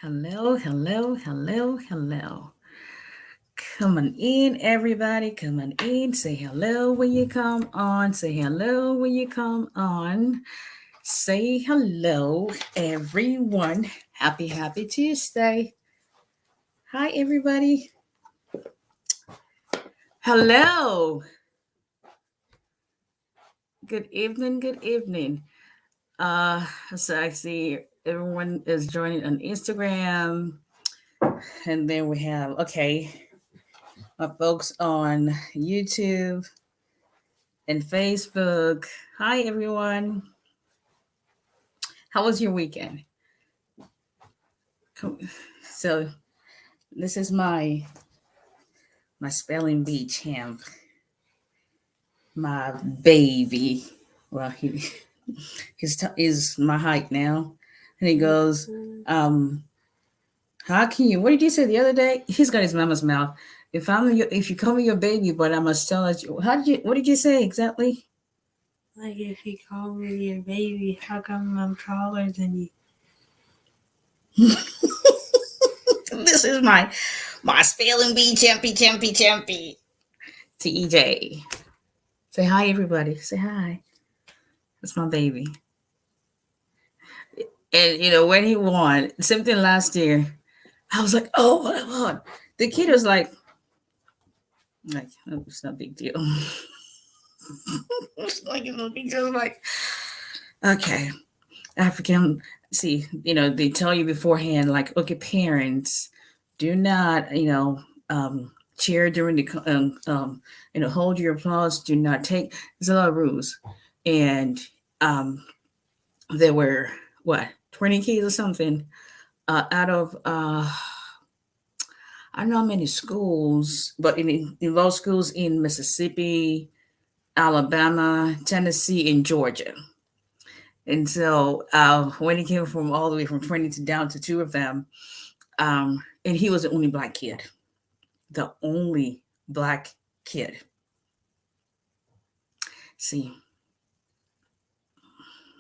Hello, hello, hello, hello. Come on in, everybody. Come on in. Say hello when you come on. Say hello when you come on. Say hello, everyone. Happy Tuesday. Hi, everybody. Hello. Good evening. Good evening. Uh, so I see everyone is joining on Instagram, and then we have my folks on YouTube and Facebook. Hi, everyone. How was your weekend? So this is my spelling bee champ, my baby. Well, is my height now, and he goes, "How can you? What did you say the other day?" He's got his mama's mouth. If you call me your baby, but I must tell you. What did you say exactly? Like if you call me your baby, how come I'm taller than you? This is my spelling bee champy. TJ. Say hi, everybody. Say hi. That's my baby. And when he won something last year, I was like, "Oh, what I won!" The kid was like, oh, it's no big deal. It's no big deal. Like, okay, African. See, they tell you beforehand, like, okay, parents, do not, cheer during the, hold your applause. Do not take. There's a lot of rules, and um, there were what 20 kids or something out of I don't know how many schools, but it involves schools in Mississippi, Alabama, Tennessee, and Georgia. And so when he came from all the way from 20 to down to two of them, and he was the only black kid, the only black kid. See,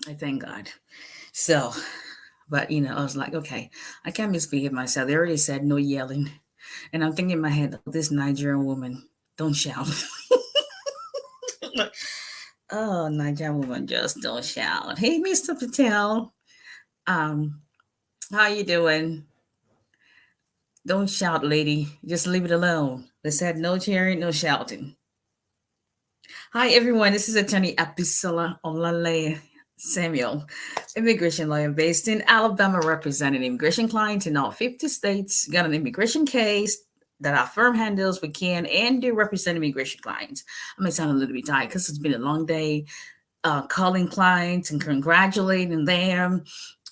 I thank God. So, but I was like, okay, I can't misbehave myself. They already said no yelling. And I'm thinking in my head, oh, this Nigerian woman, don't shout. Oh, Nigerian woman, just don't shout. Hey, Mr. Patel, um, how you doing? Don't shout, lady. Just leave it alone. They said no cheering, no shouting. Hi, everyone. This is Attorney Abisola Olale Samuel, immigration lawyer based in Alabama, representing immigration clients in all 50 states. Got an immigration case that our firm handles. We can and do represent immigration clients. I may sound a little bit tired because it's been a long day. Calling clients and congratulating them.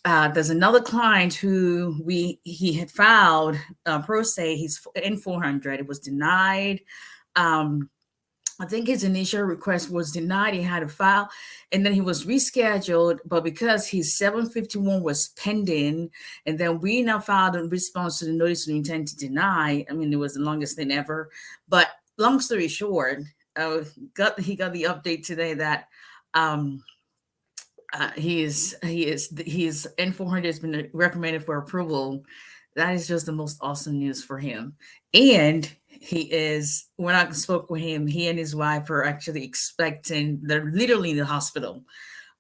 There's another client who he had filed pro se. He's in 400. It was denied. I think his initial request was denied. He had to file, and then he was rescheduled. But because his 751 was pending, and then we now filed in response to the notice of intent to deny. I mean, it was the longest thing ever. But long story short, he got the update today that um, his N400 has been recommended for approval. That is just the most awesome news for him. And when I spoke with him, he and his wife are actually expecting, they're literally in the hospital,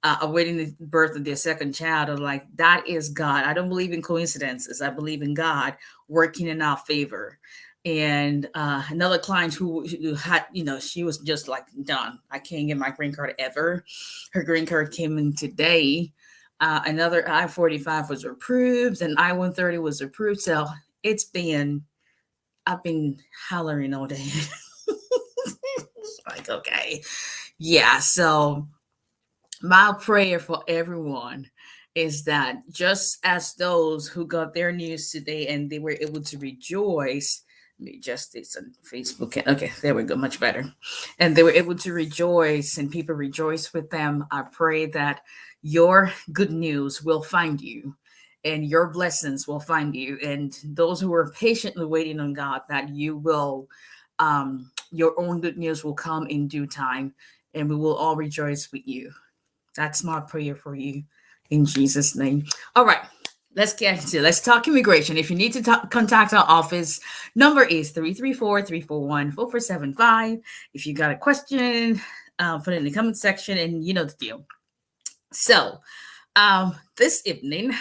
awaiting the birth of their second child. I'm like, that is God. I don't believe in coincidences. I believe in God working in our favor. And another client who had, she was just like, done. I can't get my green card ever. Her green card came in today. Another I-45 was approved, and I-130 was approved. So I've been hollering all day. Like, okay. Yeah. So my prayer for everyone is that just as those who got their news today and they were able to rejoice, let me just this on Facebook. Okay, there we go, much better. And they were able to rejoice and people rejoice with them. I pray that your good news will find you and your blessings will find you. And those who are patiently waiting on God, that you will, your own good news will come in due time and we will all rejoice with you. That's my prayer for you in Jesus' name. All right. Let's talk immigration. If you need to contact our office, number is 334-341-4475. If you got a question, put it in the comment section, and you know the deal. So, this evening,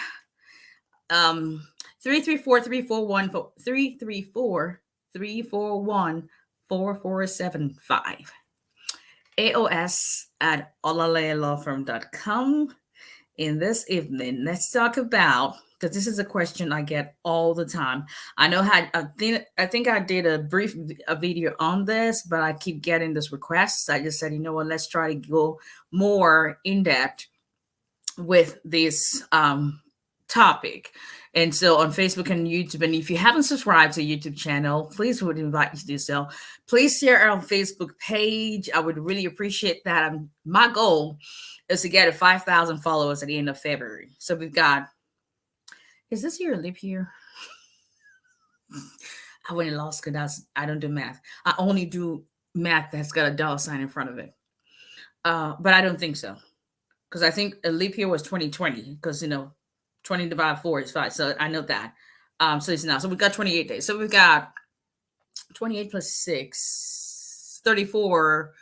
334-341-4475. AOS@olalayalawfirm.com. In this evening, let's talk about, because this is a question I get all the time. I know how I think I did a brief video on this, but I keep getting this request. I just said, you know what, let's try to go more in depth with this topic. And so on Facebook and YouTube, and if you haven't subscribed to YouTube channel, please would invite you to do so. Please share our Facebook page. I would really appreciate that. My goal is to get 5,000 followers at the end of February. So we've got, is this year a leap year? I went in law school. I don't do math. I only do math that's got a dollar sign in front of it. But I don't think so. Because I think a leap year was 2020. Because, 20 divided 4 is 5. So I know that. So it's now. So we've got 28 days. So we've got 28 plus 6, 34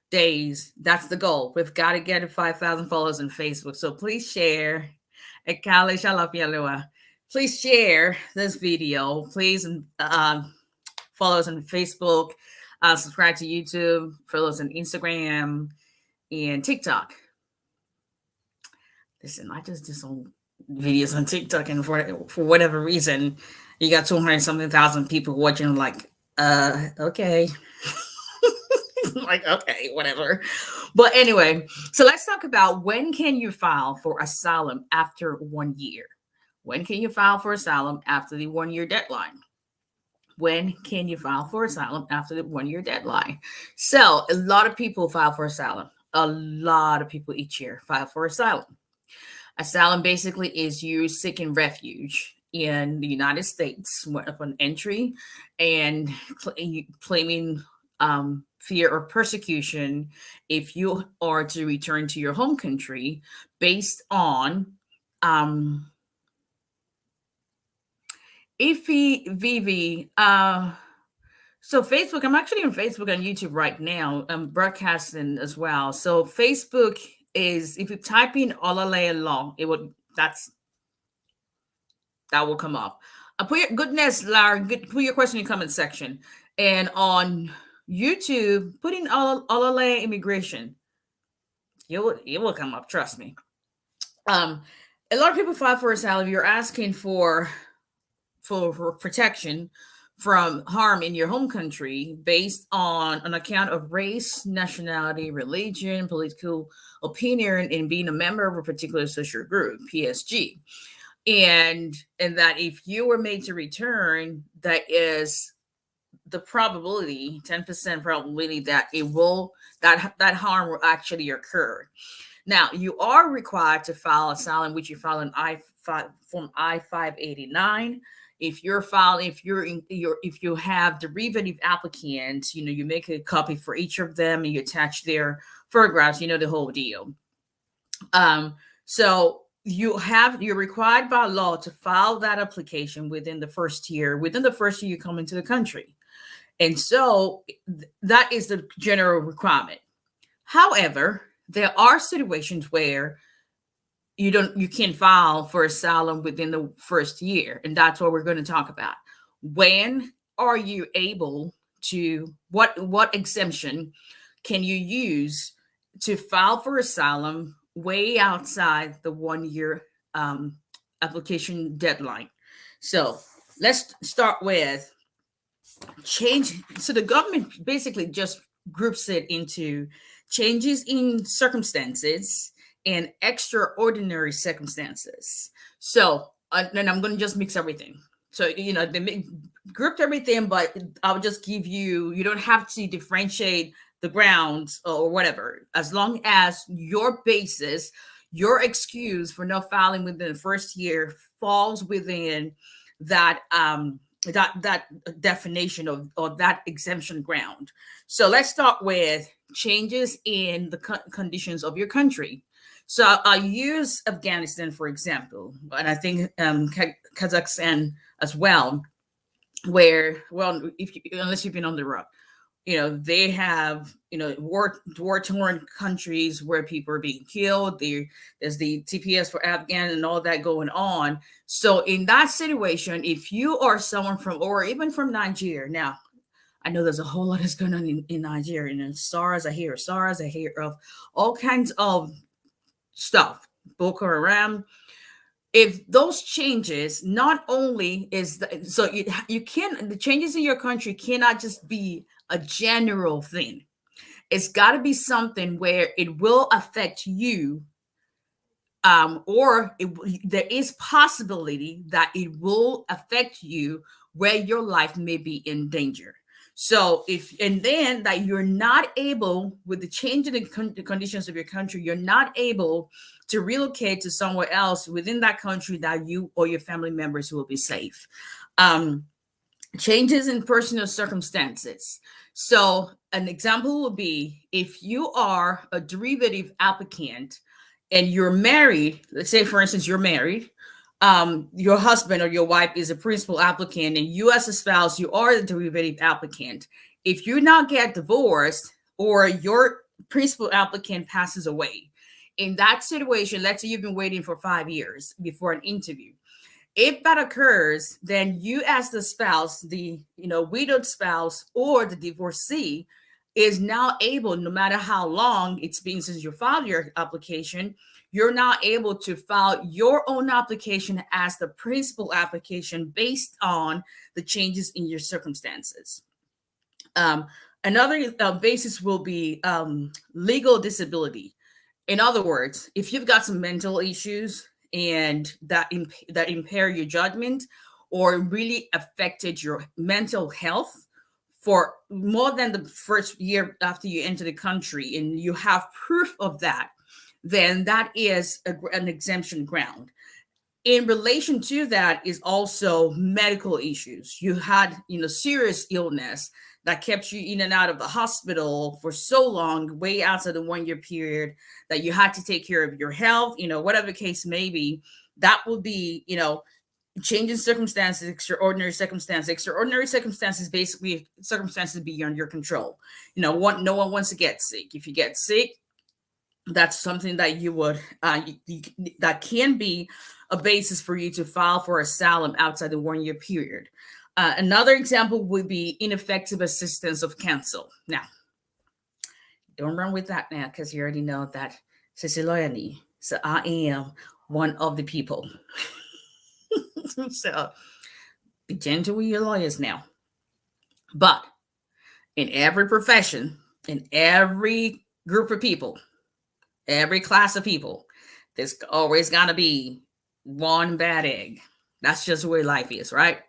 days. That's the goal. We've got to get 5,000 followers on Facebook. So please share. Please share this video. Please follow us on Facebook. Subscribe to YouTube. Follow us on Instagram and TikTok. Listen, I just did some videos on TikTok, and for whatever reason, you got 200-something thousand people watching. Like, okay. Like, okay, whatever. But anyway, so let's talk about, when can you file for asylum after 1 year? When can you file for asylum after the 1 year deadline? When can you file for asylum after the 1 year deadline? So a lot of people file for asylum. A lot of people each year file for asylum. Asylum basically is you seeking refuge in the United States upon entry and claiming fear of persecution if you are to return to your home country based on 𝒊𝒎𝒊𝒈𝒓. So Facebook, I'm actually on Facebook and YouTube right now. I'm broadcasting as well. So Facebook is, if you type in Olalaya Law, that will come up. Put your goodness, Lara, put your question in the comment section. And on YouTube, put in Olalaya Immigration. It will come up, trust me. A lot of people file for asylum. You're asking for protection from harm in your home country based on an account of race, nationality, religion, political opinion, and being a member of a particular social group, PSG. And that if you were made to return, that is the probability, 10% probability that that harm will actually occur. Now, you are required to file asylum, which you file an Form I-589. If you have derivative applicants, you make a copy for each of them and you attach their photographs, the whole deal. So you're required by law to file that application within the first year you come into the country. And so that is the general requirement. However, there are situations where you can't file for asylum within the first year. And that's what we're going to talk about. When are you able to, what exemption can you use to file for asylum way outside the 1 year application deadline? So let's start with change. So the government basically just groups it into changes in circumstances and extraordinary circumstances. So, and I'm going to just mix everything. So, they grouped everything, but I'll just give you don't have to differentiate the grounds or whatever, as long as your basis, your excuse for not filing within the first year falls within that that definition of that exemption ground. So let's start with changes in the conditions of your country. So I'll use Afghanistan, for example, and I think Kazakhstan as well, where, well, unless you've been on the road, they have, war-torn countries where people are being killed. There's the TPS for Afghan and all that going on. So in that situation, if you are someone from, or even from Nigeria, now I know there's a whole lot that's going on in Nigeria, and SARS, I hear of all kinds of stuff, Boko Haram. If those changes, not only is so you can, the changes in your country cannot just be a general thing. It's got to be something where it will affect you, or there is possibility that it will affect you where your life may be in danger. So and then that you're not able, with the change in the conditions of your country, you're not able to relocate to somewhere else within that country that you or your family members will be safe. Changes in personal circumstances. So an example would be if you are a derivative applicant and you're married, let's say, for instance, you're married, your husband or your wife is a principal applicant, and you as a spouse, you are the derivative applicant. If you now get divorced or your principal applicant passes away, in that situation, let's say you've been waiting for 5 years before an interview. If that occurs, then you as the spouse, the widowed spouse or the divorcee, is now able, no matter how long it's been since you filed your application, you're now able to file your own application as the principal application based on the changes in your circumstances. Another basis will be legal disability. In other words, if you've got some mental issues and that impair your judgment or really affected your mental health for more than the first year after you enter the country, and you have proof of that, then that is an exemption ground. In relation to that is also medical issues. You had, serious illness that kept you in and out of the hospital for so long, way outside the 1 year period, that you had to take care of your health, whatever the case may be. That would be, changing circumstances, extraordinary circumstances. Extraordinary circumstances, basically circumstances beyond your control. No one wants to get sick. If you get sick, that's something that you would that can be a basis for you to file for asylum outside the 1 year period. Another example would be ineffective assistance of counsel. Now, don't run with that now, because you already know that 𝒊𝒎𝒎𝒊𝒈𝒓𝒂𝒏𝒕. So I am one of the people. So be gentle with your lawyers now. But in every profession, in every group of people, every class of people, there's always going to be one bad egg. That's just the way life is, right?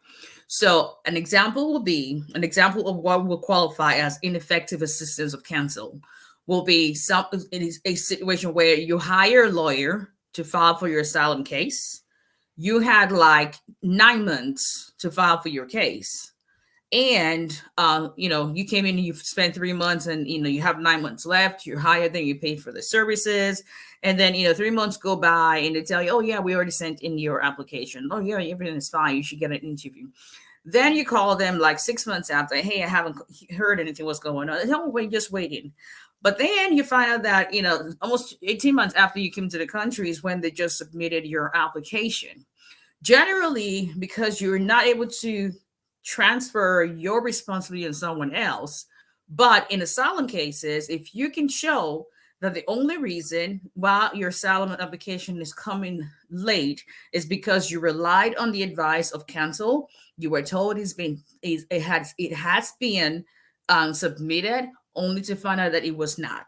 So an example of what will qualify as ineffective assistance of counsel will be a situation where you hire a lawyer to file for your asylum case. You had like 9 months to file for your case. And, you came in and you've spent 3 months, and, you have 9 months left. You're hired, then you paid for the services. And then, 3 months go by and they tell you, oh, yeah, we already sent in your application. Oh, yeah, everything is fine. You should get an interview. Then you call them like 6 months after, hey, I haven't heard anything. What's going on? Oh, wait, just waiting. But then you find out that, almost 18 months after you came to the country is when they just submitted your application. Generally, because you're not able to transfer your responsibility on someone else. But in asylum cases, if you can show that the only reason why your asylum application is coming late is because you relied on the advice of counsel, you were told it has been submitted, only to find out that it was not.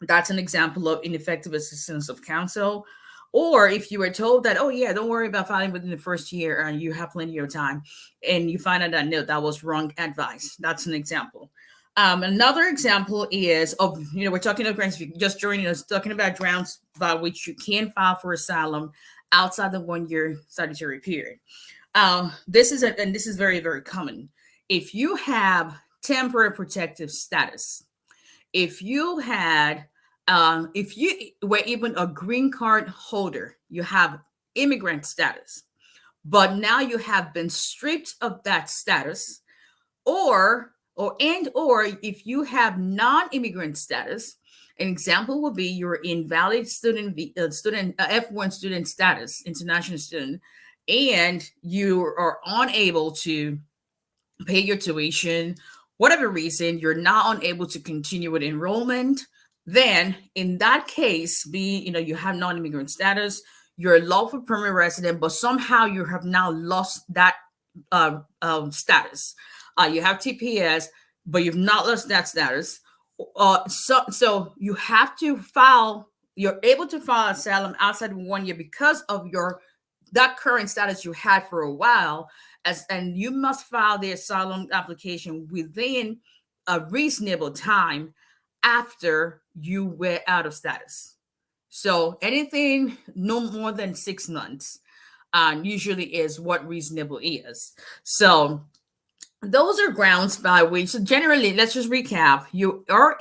That's an example of ineffective assistance of counsel. Or if you were told that, oh, yeah, don't worry about filing within the first year and you have plenty of time, and you find out that, no, that was wrong advice. That's an example. Another example is of, we're talking about, if you're just joining us, talking about grounds by which you can file for asylum outside the 1 year statutory period. This is very, very common. If you have temporary protective status, if you had If you were even a green card holder, you have immigrant status, but now you have been stripped of that status, or if you have non-immigrant status, an example would be your invalid student F1 student status, international student, and you are unable to pay your tuition, whatever reason, you're not unable to continue with enrollment. Then in that case, you have non-immigrant status, you're a lawful permanent resident, but somehow you have now lost that status. You have TPS, but you've not lost that status. So you have to file. You're able to file asylum outside of 1 year because of that current status you had for a while. And you must file the asylum application within a reasonable time after you were out of status. So anything no more than 6 months usually is what reasonable is. So those are grounds by which, so generally, let's just recap. You are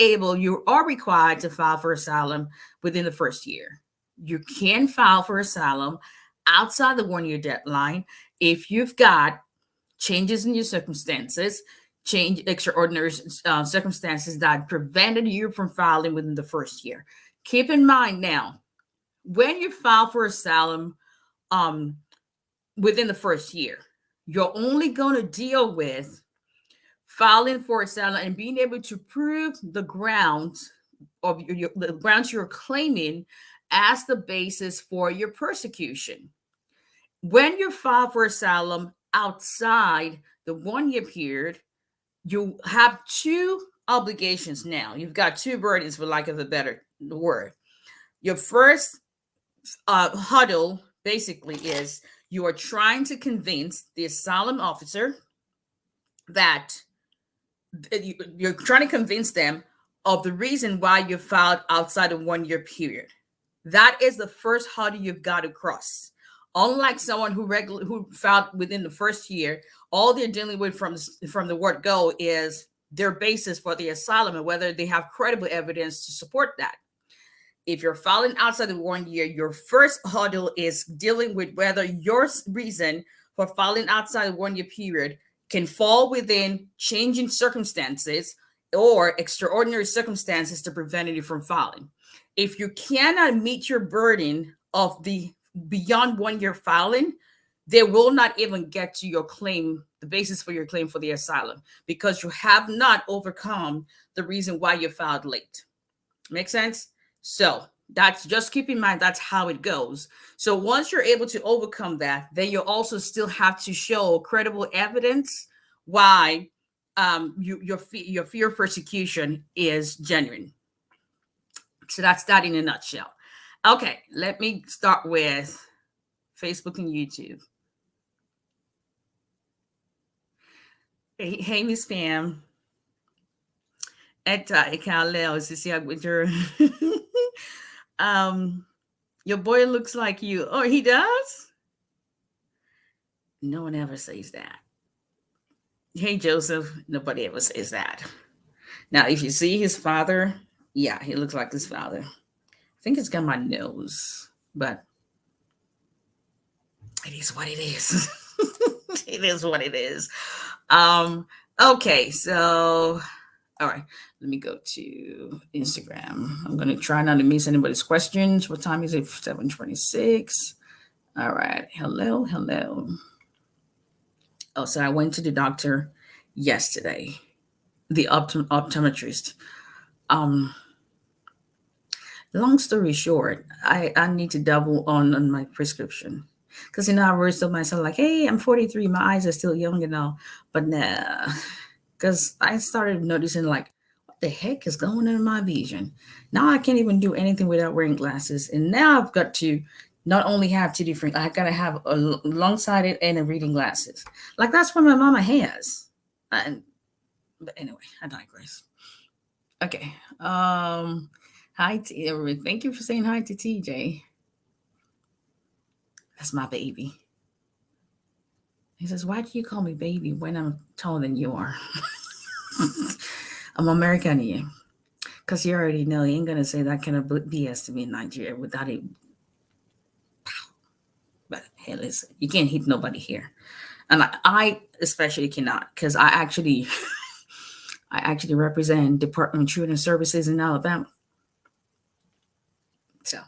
required to file for asylum within the first year. You can file for asylum outside the 1 year deadline if you've got changes in your circumstances, extraordinary circumstances that prevented you from filing within the first year. Keep in mind now, when you file for asylum within the first year, you're only going to deal with filing for asylum and being able to prove the grounds of the grounds you're claiming as the basis for your persecution. When you file for asylum outside the 1 year period, you have 2 obligations now. You've got 2 burdens, for lack of a better word. Your first huddle basically is you are trying to convince the asylum officer that you're trying to convince them of the reason why you filed outside the 1 year period. That is the first hurdle you've got to cross. Unlike someone who filed within the first year, all they're dealing with from the word go is their basis for the asylum and whether they have credible evidence to support that. If you're filing outside of 1 year, your first hurdle is dealing with whether your reason for filing outside the 1 year period can fall within changing circumstances or extraordinary circumstances to prevent you from filing. If you cannot meet your burden of the beyond 1 year filing, they will not even get to your claim, the basis for your claim for the asylum, because you have not overcome the reason why you filed late. Make sense? So that's, just keep in mind, that's how it goes. So once you're able to overcome that, then you also still have to show credible evidence why your fear of persecution is genuine. So that's that in a nutshell. Okay, let me start with Facebook and YouTube. Hey, Miss Pam. Your boy looks like you. Oh, he does? No one ever says that. Hey, Joseph. Nobody ever says that. Now, if you see his father, yeah, he looks like his father. I think it's got my nose, but it is what it is. It is what it is. Okay, so all right, let me go to Instagram. I'm going to try not to miss anybody's questions. What time is it? 7:26. All right. Hello. Oh, so I went to the doctor yesterday, the optometrist. Long story short, I need to double on my prescription. Because, I always told myself, like, hey, I'm 43, my eyes are still young and all. But nah, because I started noticing, like, what the heck is going on in my vision? Now I can't even do anything without wearing glasses. And now I've got to not only have 2 different, I got to have a long-sighted and a reading glasses. Like, that's what my mama has. But anyway, I digress. Okay. Hi, thank you for saying hi to TJ. That's my baby. He says, why do you call me baby when I'm taller than you are? I'm American here. because you already know he ain't gonna say that kind of BS to me in Nigeria without it. But hey, listen, you can't hit nobody here, and I especially cannot, because I actually, I actually represent Department of Children Services in Alabama. So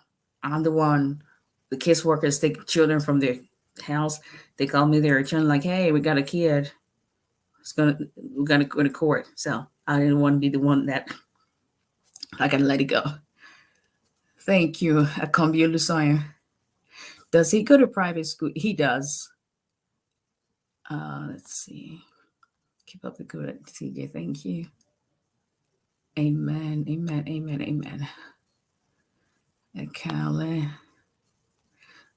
I'm the one. The caseworkers take children from their house. They call me their children, like, "Hey, we got a kid. We're gonna go to court." So I didn't want to be the one that I gotta let it go. Thank you, 𝒊𝒎𝒎𝒊𝒈𝒓𝒂𝒏𝒕. Does he go to private school? He does. Let's see. Keep up the good, TJ. Thank you. Amen. Amen. Amen. Amen. Okay.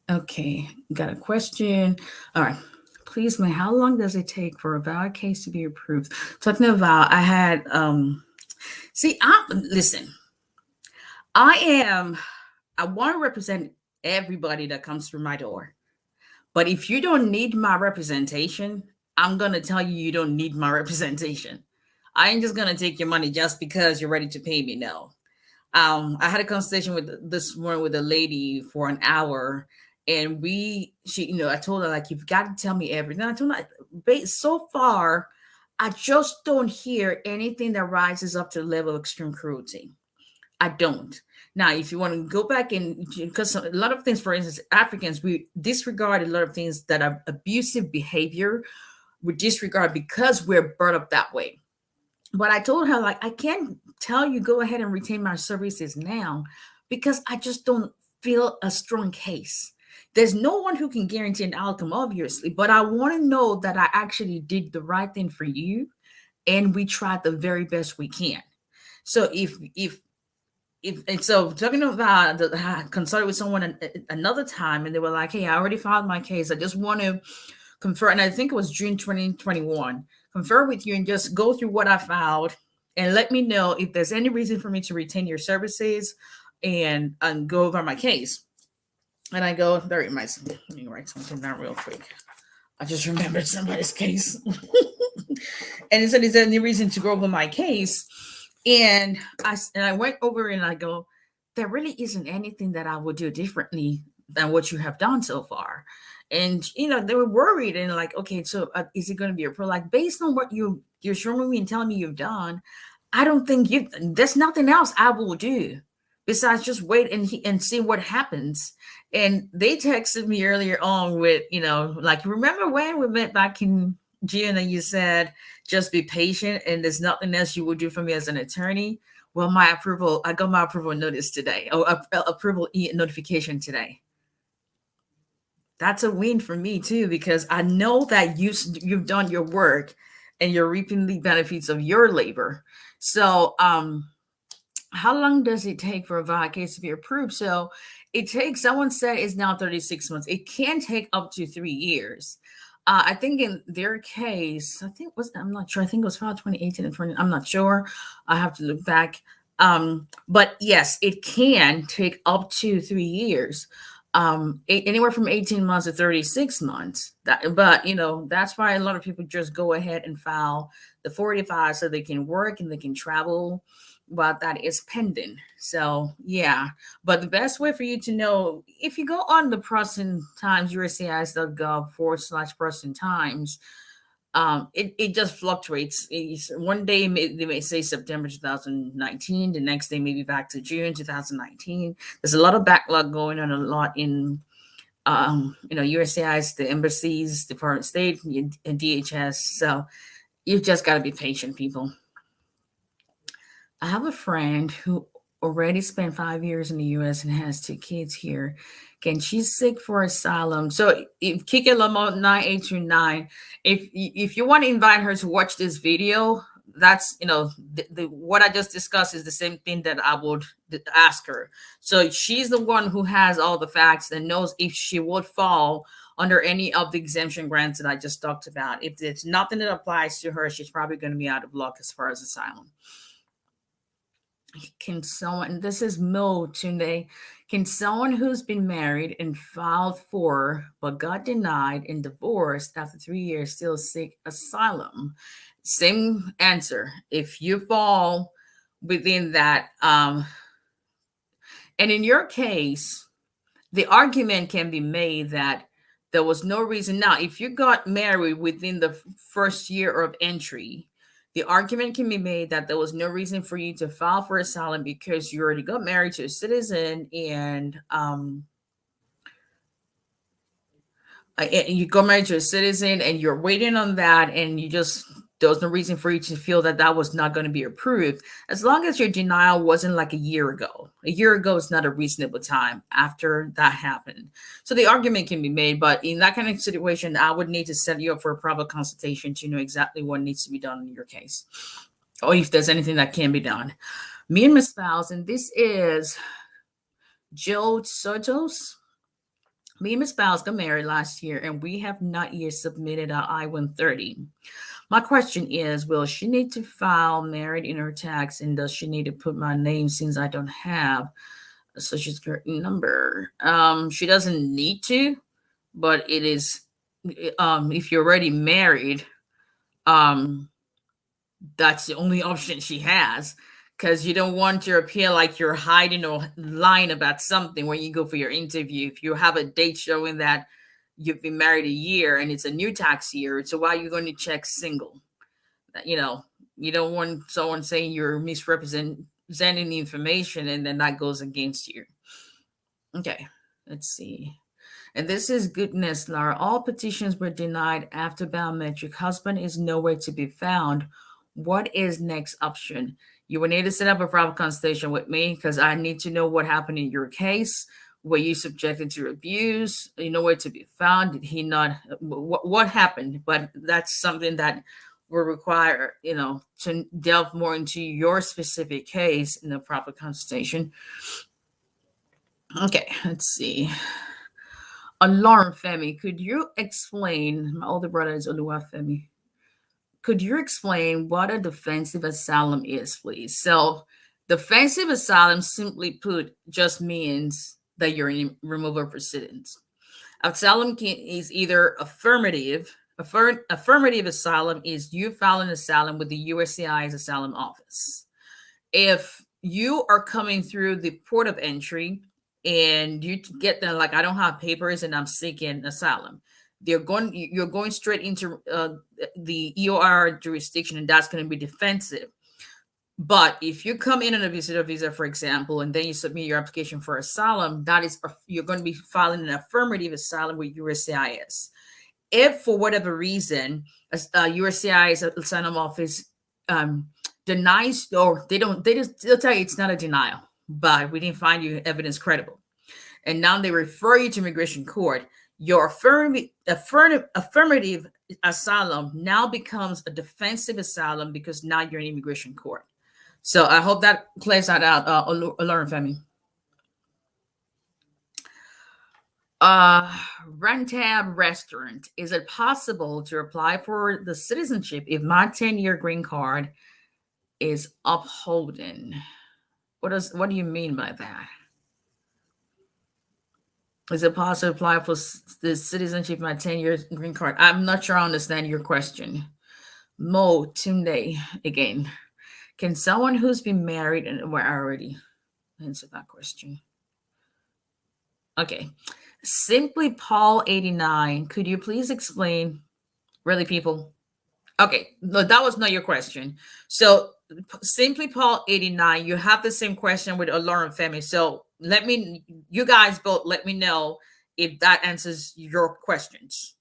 Okay. Got a question. All right. Please, man, how long does it take for a valid case to be approved? Talking about, I had listen, I want to represent everybody that comes through my door. But if you don't need my representation, I'm going to tell you you don't need my representation. I ain't just going to take your money just because you're ready to pay me. No. I had a conversation this morning with a lady for an hour, and I told her, like, you've got to tell me everything. I told her, so far, I just don't hear anything that rises up to the level of extreme cruelty. I don't. Now, if you want to go back and, because a lot of things, for instance, Africans, we disregard a lot of things that are abusive behavior. We disregard because we're brought up that way. But I told her, like, I can't tell you go ahead and retain my services now because I just don't feel a strong case. There's no one who can guarantee an outcome, obviously, but I want to know that I actually did the right thing for you and we tried the very best we can. So and so talking about I consulted with someone another time, and they were like, "Hey, I already filed my case. I just want to confer," and I think it was June 2021. Confer with you and just go through what I filed and let me know if there's any reason for me to retain your services and go over my case. And I go, there it might. Let me write something down real quick. I just remembered somebody's case. And it said, is there any reason to go over my case? And I went over and I go, there really isn't anything that I would do differently than what you have done so far. And they were worried and like, okay, so is it going to be a pro? Like, based on what you're showing me and telling me you've done, I don't think there's nothing else I will do besides just wait and see what happens. And they texted me earlier on with, like, remember when we met back in June and you said, just be patient and there's nothing else you will do for me as an attorney? Well, I got my approval notice today, or approval notification today. That's a win for me too, because I know that you've done your work and you're reaping the benefits of your labor. So, how long does it take for a valid case to be approved? So it takes, someone said it's now 36 months. It can take up to 3 years. I think in their case, I'm not sure. I think it was filed 2018 and 20. I'm not sure. I have to look back. But yes, it can take up to 3 years. Anywhere from 18 months to 36 months. But that's why a lot of people just go ahead and file the 45 so they can work and they can travel while that is pending. So yeah, but the best way for you to know, if you go on the processing times, USCIS.gov/processing times, it just fluctuates. One day they may say September 2019, the next day maybe back to June 2019. There's a lot of backlog going on, a lot in USCIS, the embassies, Department of State, and DHS. So you've just got to be patient, people. I have a friend who already spent 5 years in the U.S. and has 2 kids here. Again, she's sick for asylum. So if 𝒊𝒎𝒎𝒊𝒈𝒓𝒂𝒏𝒕, if you want to invite her to watch this video, that's what I just discussed is the same thing that I would ask her. So she's the one who has all the facts and knows if she would fall under any of the exemption grants that I just talked about. If there's nothing that applies to her, she's probably going to be out of luck as far as asylum. Can someone, this is Mo Tunde, can someone who's been married and filed for but got denied and divorced after 3 years still seek asylum? Same answer. If you fall within that. And in your case, the argument can be made that there was no reason. Now, if you got married within the first year of entry, the argument can be made that there was no reason for you to file for asylum because you already got married to a citizen, and you got married to a citizen and you're waiting on that, and there was no reason for you to feel that that was not going to be approved, as long as your denial wasn't like a year ago. A year ago is not a reasonable time after that happened. So the argument can be made, but in that kind of situation, I would need to set you up for a proper consultation to know exactly what needs to be done in your case, or if there's anything that can be done. Me and my spouse, and this is Jill Sotos. Me and my spouse got married last year, and we have not yet submitted our I-130. My question is, will she need to file married in her tax, and does she need to put my name since I don't have a social security number? She doesn't need to, but it is, if you're already married, that's the only option she has, because you don't want to appear like you're hiding or lying about something when you go for your interview. If you have a date showing that you've been married a year and it's a new tax year, so why are you going to check single? You don't want someone saying you're misrepresenting the information and then that goes against you. Okay, let's see. And this is goodness, Laura. All petitions were denied after biometric. Husband is nowhere to be found. What is next option? You will need to set up a private consultation with me because I need to know what happened in your case. Were you subjected to abuse? You know where to be found? Did he not? What happened? But that's something that will require, to delve more into your specific case in a proper consultation. Okay, let's see. Alarm Femi, could you explain? My older brother is Oluwafemi. Could you explain what a defensive asylum is, please? So, defensive asylum, simply put, just means that you're in removal proceedings. Asylum is either affirmative. Affirmative asylum is you filing asylum with the USCIS asylum office. If you are coming through the port of entry and you get them like, I don't have papers and I'm seeking asylum, you're going straight into the EOR jurisdiction, and that's going to be defensive. But if you come in on a visitor visa, for example, and then you submit your application for asylum, you're going to be filing an affirmative asylum with USCIS. If for whatever reason USCIS asylum office denies, or they'll tell you it's not a denial, but we didn't find you evidence credible, and now they refer you to immigration court, your affirmative asylum now becomes a defensive asylum because now you're in immigration court. So I hope that clears that out. Lauren Femi. Rentab Restaurant. Is it possible to apply for the citizenship if my 10-year green card is upholding? What do you mean by that? Is it possible to apply for the citizenship, my 10-year green card? I'm not sure I understand your question. Mo Tunde again. Can someone who's been married and I already answered that question. Okay. Simply Paul 89. Could you please explain? Really, people? Okay, no, that was not your question. So Simply Paul 89, you have the same question with Lauren Femi. So you guys both let me know if that answers your questions.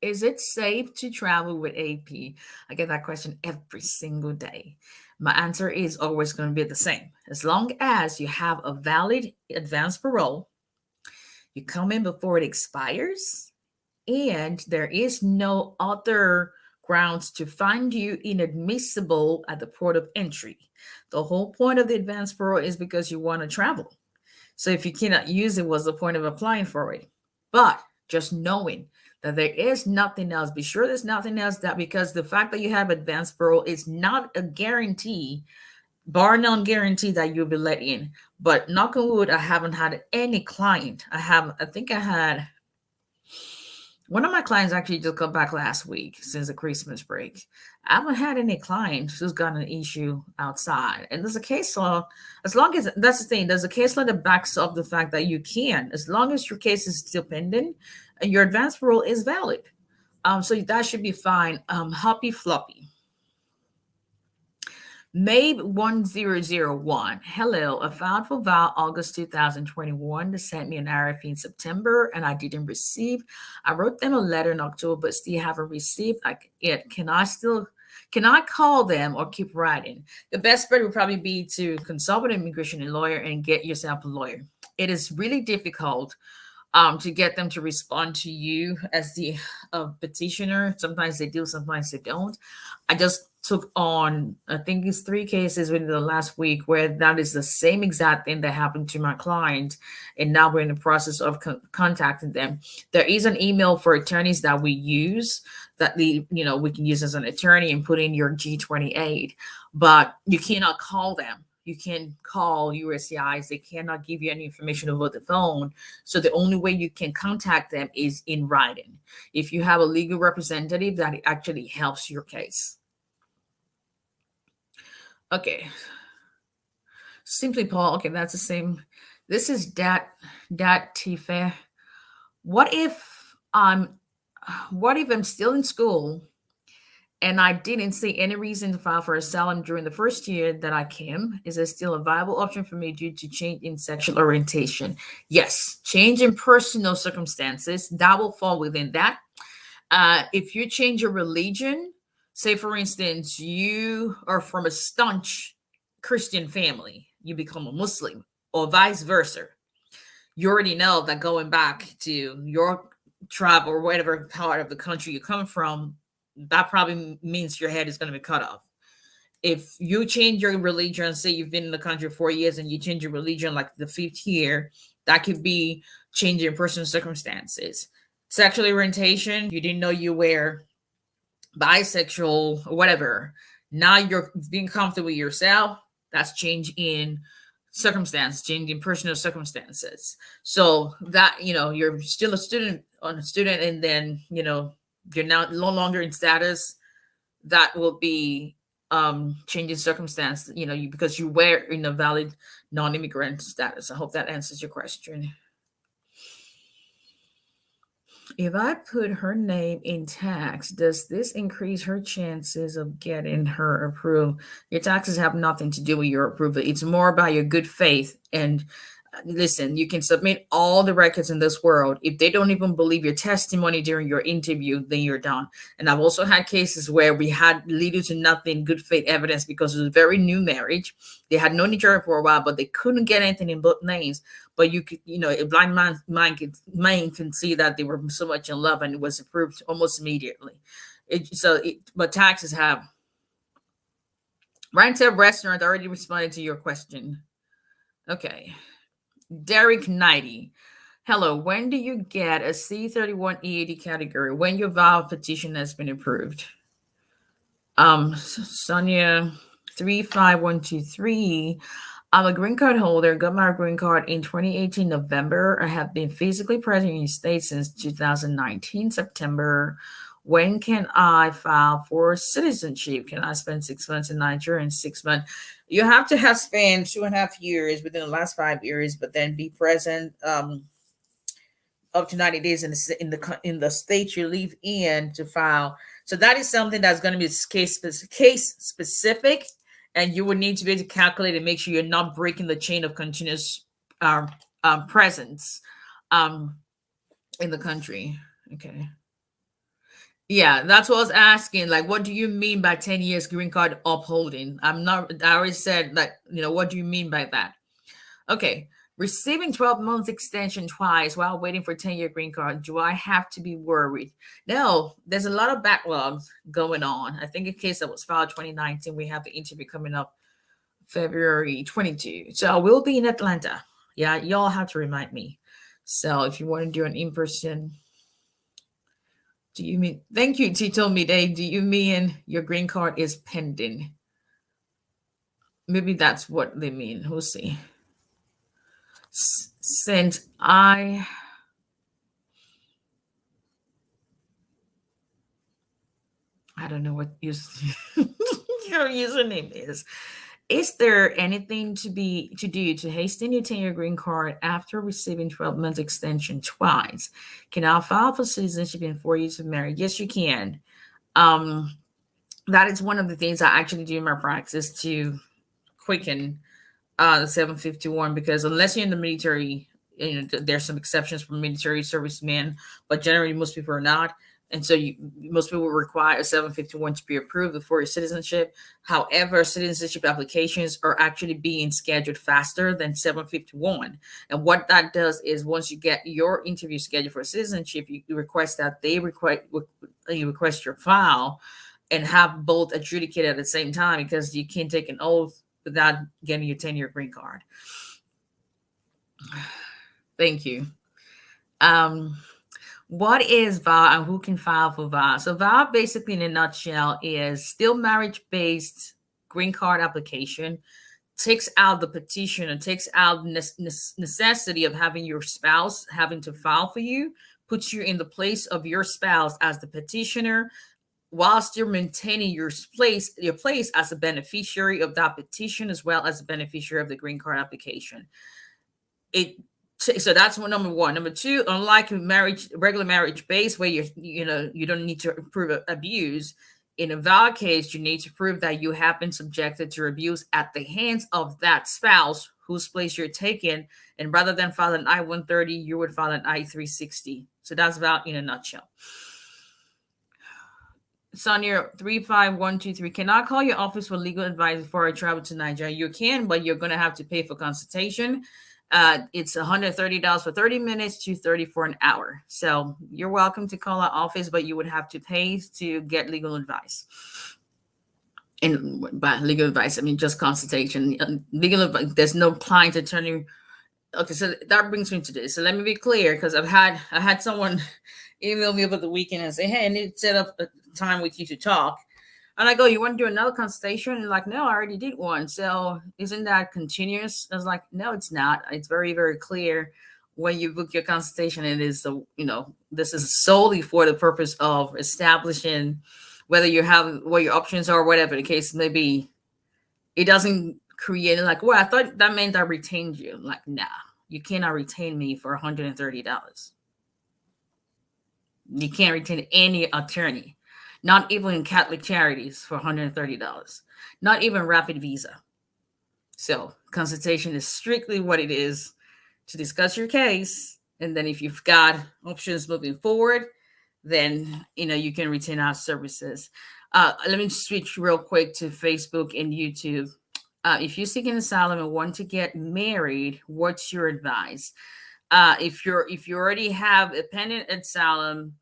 Is it safe to travel with AP? I get that question every single day. My answer is always going to be the same. As long as you have a valid advance parole, you come in before it expires, and there is no other grounds to find you inadmissible at the port of entry. The whole point of the advance parole is because you want to travel. So if you cannot use it, what's the point of applying for it? But just knowing that there is nothing else, be sure there's nothing else, that because the fact that you have advance parole is not a guarantee, bar none guarantee, that you'll be let in. But knock on wood, I haven't had any client. I think I had One of my clients actually just got back last week since the Christmas break. I haven't had any clients who's got an issue outside. And there's a case law, as long as that's the thing, there's a case law that backs up the fact that you can, as long as your case is still pending and your advance parole is valid. So that should be fine. Hoppy Floppy. Mabe1001. Hello. I filed for VAL August 2021. They sent me an RFE in September and I didn't receive. I wrote them a letter in October, but still haven't received it. Can I call them or keep writing? The best bet would probably be to consult with an immigration lawyer and get yourself a lawyer. It is really difficult to get them to respond to you as the petitioner. Sometimes they do, sometimes they don't. I just took on, I think it's 3 cases within the last week where that is the same exact thing that happened to my client. And now we're in the process of contacting them. There is an email for attorneys that we use that we can use as an attorney and put in your G28, but you cannot call them. You can call USCIS. They cannot give you any information over the phone. So the only way you can contact them is in writing. If you have a legal representative, that actually helps your case. Okay. Simply Paul. Okay, that's the same. This is 𝒊𝒎𝒊𝒈𝒓. What if I'm still in school and I didn't see any reason to file for asylum during the first year that I came? Is it still a viable option for me due to change in sexual orientation? Yes, change in personal circumstances, that will fall within that. If you change your religion, say for instance, you are from a staunch Christian family, you become a Muslim, or vice versa, you already know that going back to your tribe or whatever part of the country you come from, that probably means your head is going to be cut off. If you change your religion, say you've been in the country 4 years and you change your religion like the 5th year, that could be changing personal circumstances. Sexual orientation, you didn't know you were bisexual or whatever. Now you're being comfortable with yourself. That's change in circumstance, change in personal circumstances. So that, you're still a student, and then, you're now no longer in status. That will be changing circumstance, because you were in a valid non-immigrant status. I hope that answers your question. If I put her name in tax, does this increase her chances of getting her approved? Your taxes have nothing to do with your approval. It's more about your good faith. And listen, you can submit all the records in this world. If they don't even believe your testimony during your interview, then you're done. And I've also had cases where we had little to nothing good faith evidence because it was a very new marriage. They had known each other for a while, but they couldn't get anything in both names. But you could, a blind man can see that they were so much in love, and it was approved almost immediately. But taxes have. Ryan said restaurant already responded to your question. Okay. Derek 90. Hello, when do you get a C31 EAD category? When your VAL petition has been approved? Sonia 35123. I'm a green card holder, got my green card in 2018 November. I have been physically present in the States since 2019 September. When can I file for citizenship? Can I spend 6 months in Nigeria and 6 months? You have to have spent 2.5 years within the last 5 years, but then be present up to 90 days in the state you live in to file. So that is something that's going to be case specific, and you would need to be able to calculate and make sure you're not breaking the chain of continuous presence in the country. Okay. Yeah, that's what I was asking. Like, what do you mean by 10 years green card upholding? I already said that, what do you mean by that? Okay. Receiving 12 months extension twice while waiting for 10-year green card. Do I have to be worried? No, there's a lot of backlogs going on. I think a case that was filed 2019, we have the interview coming up February 22. So I will be in Atlanta. Yeah, y'all have to remind me. So if you want to do an in-person, do you mean, thank you, Tito Mide. Do you mean your green card is pending? Maybe that's what they mean. We'll see. Since I don't know what your username is. Is there anything to do to hasten your 10-year green card after receiving 12 months extension twice? Can I file for citizenship in 4 years of marriage? Yes, you can. That is one of the things I actually do in my practice to quicken the 751, because unless you're in the military, there's some exceptions for military servicemen, but generally most people are not. And so most people require a 751 to be approved before your citizenship. However, citizenship applications are actually being scheduled faster than 751. And what that does is once you get your interview scheduled for citizenship, you request that you request your file and have both adjudicated at the same time, because you can't take an oath without getting your 10-year green card. Thank you. What is VAW and who can file for VAW? So VAW basically in a nutshell is still marriage-based green card application, takes out the petition and takes out necessity of having your spouse having to file for you, puts you in the place of your spouse as the petitioner, while still maintaining your place as a beneficiary of that petition, as well as a beneficiary of the green card application. So that's number one. Number two, unlike regular marriage base where you don't need to prove abuse, in a VAW case, you need to prove that you have been subjected to abuse at the hands of that spouse whose place you're taking. And rather than file an I-130, you would file an I-360. So that's VAW in a nutshell. Sonia 35123, can I call your office for legal advice before I travel to Nigeria? You can, but you're going to have to pay for consultation. It's $130 for 30 minutes, $230 for an hour. So you're welcome to call our office, but you would have to pay to get legal advice. And by legal advice, I mean just consultation. Legal advice, there's no client attorney. Okay, so that brings me to this. So let me be clear, because I had someone email me over the weekend and say, hey, I need to set up a time with you to talk. And I go, you want to do another consultation? And like, no, I already did one. So isn't that continuous? I was like, no, it's not. It's very, very clear when you book your consultation. It is, this is solely for the purpose of establishing whether you have what your options are, whatever the case may be. It doesn't create like, well, I thought that meant I retained you. Like, nah, you cannot retain me for $130. You can't retain any attorney. Not even in Catholic Charities for $130. Not even Rapid Visa. So consultation is strictly what it is to discuss your case. And then if you've got options moving forward, then, you can retain our services. Let me switch real quick to Facebook and YouTube. If you're seeking asylum and want to get married, what's your advice? If you already have a pending asylum,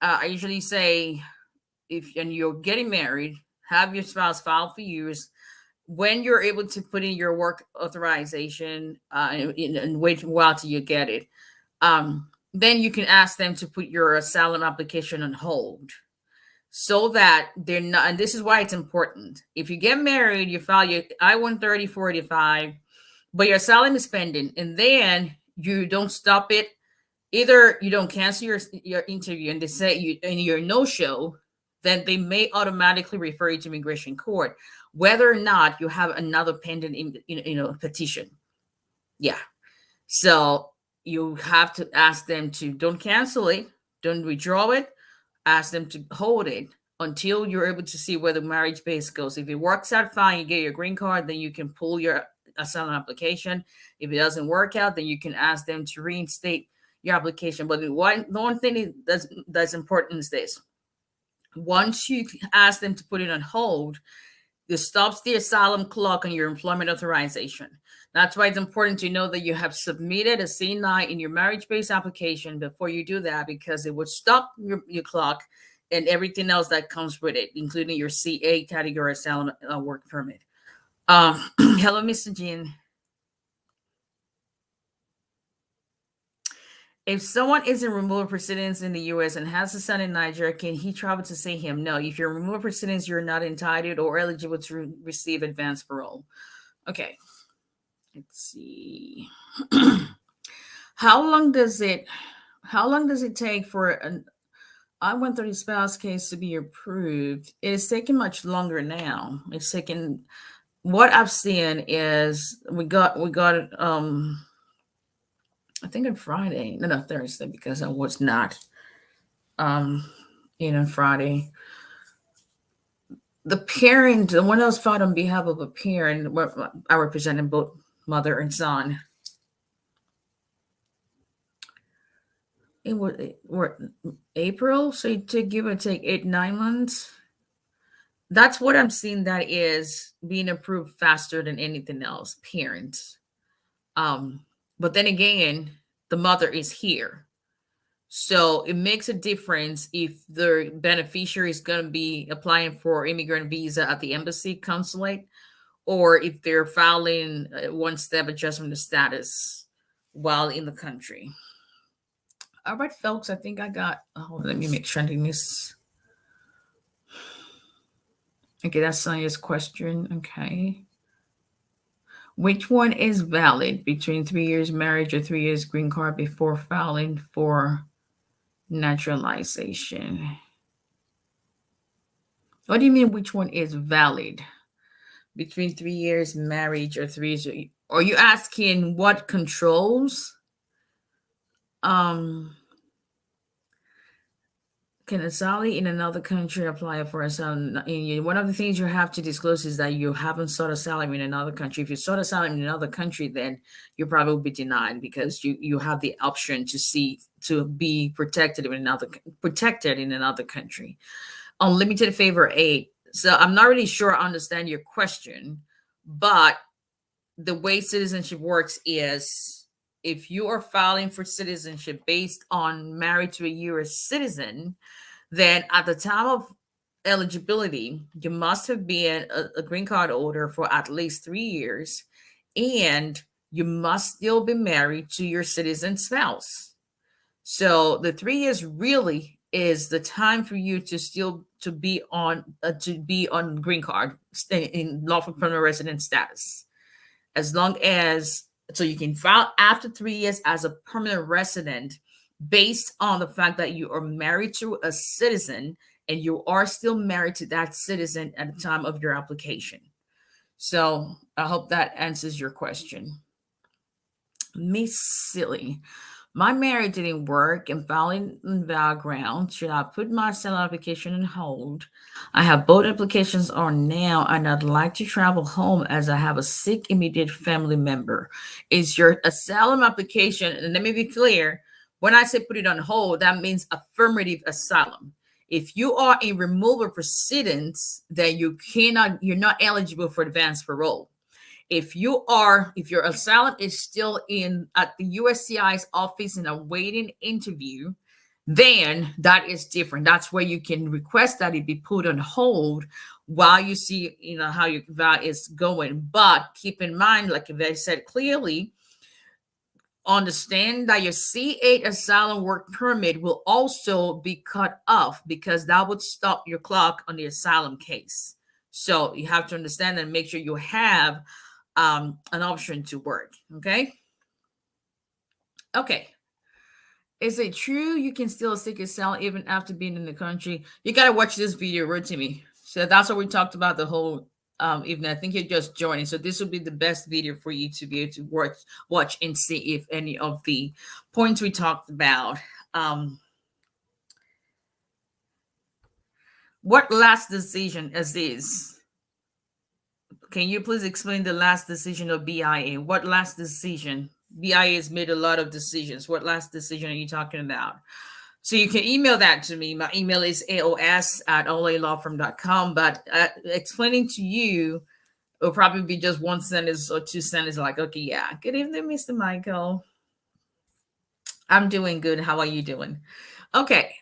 I usually say, and you're getting married, have your spouse file for you. When you're able to put in your work authorization and wait a while till you get it, then you can ask them to put your asylum application on hold, so that they're not. And this is why it's important. If you get married, you file your I-130 485, but your asylum is pending, and then you don't stop it. Either you don't cancel your interview and they say you're no-show, then they may automatically refer you to immigration court, whether or not you have another pending petition. Yeah. So you have to ask them to don't cancel it, don't withdraw it, ask them to hold it until you're able to see where the marriage base goes. If it works out fine, you get your green card, then you can pull your asylum application. If it doesn't work out, then you can ask them to reinstate your application. But the one thing that's important is this. Once you ask them to put it on hold, this stops the asylum clock on your employment authorization. That's why it's important to know that you have submitted a C9 in your marriage-based application before you do that, because it would stop your clock and everything else that comes with it, including your CA category asylum work permit. Hello, Mr. Jean. If someone is in removal proceedings in the U.S. and has a son in Nigeria, can he travel to see him? No. If you're in removal proceedings, you're not entitled or eligible to receive advance parole. Okay. Let's see. How long does it take for I went through the spouse case to be approved. It is taking much longer now. It's taking, what I've seen is we got I think on Friday, no, Thursday, because I was not um in on Friday. The parent, the one that was filed on behalf of a parent, I represented both mother and son. It was April, so to give or take 8 9 months. That's what I'm seeing. That is being approved faster than anything else. Parents, but then again, the mother is here, so it makes a difference if the beneficiary is going to be applying for immigrant visa at the embassy consulate, or if they're filing one step adjustment of status while in the country. All right, folks, I think I got, oh, let me make sure I didn't miss. Okay, that's Sonia's question. Okay. Which one is valid between 3 years marriage or 3 years green card before filing for naturalization? What do you mean, which one is valid between 3 years marriage or 3 years? Are you asking what controls? Can a Sally in another country apply for asylum? One of the things you have to disclose is that you haven't sought asylum in another country. If you sought asylum in another country, then you probably will be denied, because you have the option to be protected in another country. Unlimited favor 8. So I'm not really sure I understand your question, but the way citizenship works is, if you are filing for citizenship based on married to a U.S. citizen, then at the time of eligibility, you must have been a green card holder for at least 3 years, and you must still be married to your citizen spouse. So the 3 years really is the time for you to be on green card, in lawful permanent resident status, as long as, so you can file after 3 years as a permanent resident based on the fact that you are married to a citizen and you are still married to that citizen at the time of your application. So I hope that answers your question. Miss Silly, my marriage didn't work and filing on background. Should I put my asylum application on hold? I have both applications on now, and I'd like to travel home as I have a sick immediate family member. Is your asylum application, and let me be clear, when I say put it on hold, that means affirmative asylum. If you are in removal proceedings, then you're not eligible for advanced parole. If your asylum is still in at the USCIS office in a waiting interview, then that is different. That's where you can request that it be put on hold while you see, how your vow is going. But keep in mind, like they said clearly, understand that your C8 asylum work permit will also be cut off, because that would stop your clock on the asylum case. So you have to understand and make sure you have an option to work. Okay. Is it true you can still seek asylum even after being in the country? You got to watch this video, right, Timmy? So that's what we talked about the whole evening. I think you're just joining, so this will be the best video for you to be able to watch and see if any of the points we talked about. What last decision is this? Can you please explain the last decision of BIA? What last decision? BIA has made a lot of decisions. What last decision are you talking about? So you can email that to me. My email is aos@olalawfirm.com. But explaining to you will probably be just one sentence or two sentences, like, okay, yeah. Good evening, Mr. Michael. I'm doing good. How are you doing? Okay.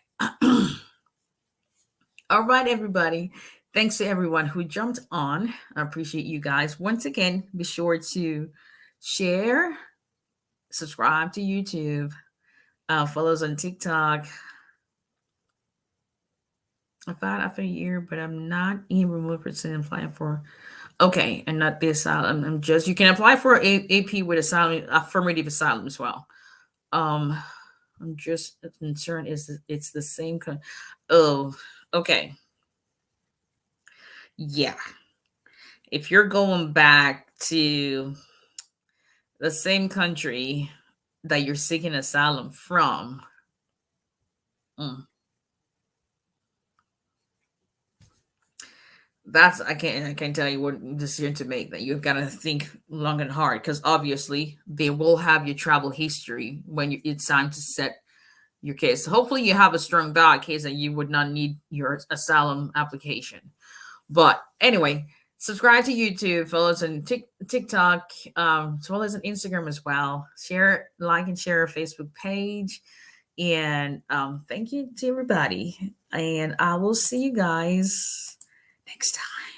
All right, everybody. Thanks to everyone who jumped on. I appreciate you guys. Once again, be sure to share, subscribe to YouTube, follow us on TikTok. I filed after a year, but I'm not in remote person applying for. Okay, and not the asylum. I'm you can apply for AP with asylum, affirmative asylum as well. I'm just concerned it's the same oh, okay. Yeah. If you're going back to the same country that you're seeking asylum from, mm, that's I can't tell you what decision to make. That you've got to think long and hard, because obviously they will have your travel history when it's time to set your case. Hopefully you have a strong valid case and you would not need your asylum application. But anyway, subscribe to YouTube, follow us on TikTok, as well as on Instagram as well. Share, like, and share our Facebook page. And thank you to everybody. And I will see you guys next time.